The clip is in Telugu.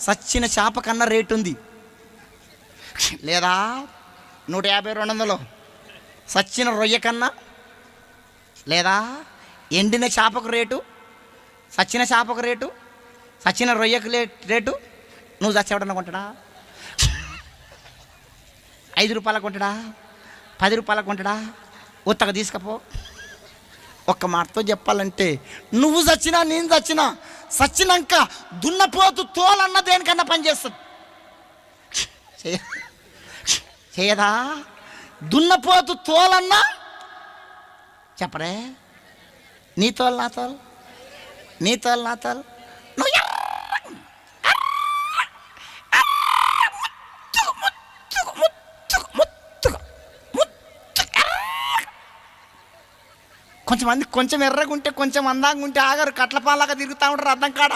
సచ్చిన చేప కన్నా రేటు ఉంది. లేదా 150 200 సచ్చిన రొయ్య కన్నా, లేదా ఎండిన చేపకు రేటు, సచ్చిన చేపకు రేటు, సచ్చిన రొయ్యకు రేటు. నువ్వు చచ్చేవాడన్నా కొంటాడా? 5 రూపాయలకు కొంటాడా? 10 రూపాయలకు కొంటాడా? ఉత్తగా తీసుకపో. ఒక్క మాటతో చెప్పాలంటే నువ్వు చచ్చినా నేను చచ్చినా చచ్చినాక దున్నపోతు తోలన్న దేనికన్నా పనిచేస్తుంది. చేయదా? దున్నపోతు తోలన్నా చెప్పరే. నీ తోలు నా తోలు, నీ తోలు నా తోలు. నువ్వు కొంచెమంది కొంచెం ఎర్రగుంటే కొంచెం అందంగా ఉంటే ఆగారు, కట్లపాలాగా తిరుగుతూ ఉంటారు అర్థం కాడ.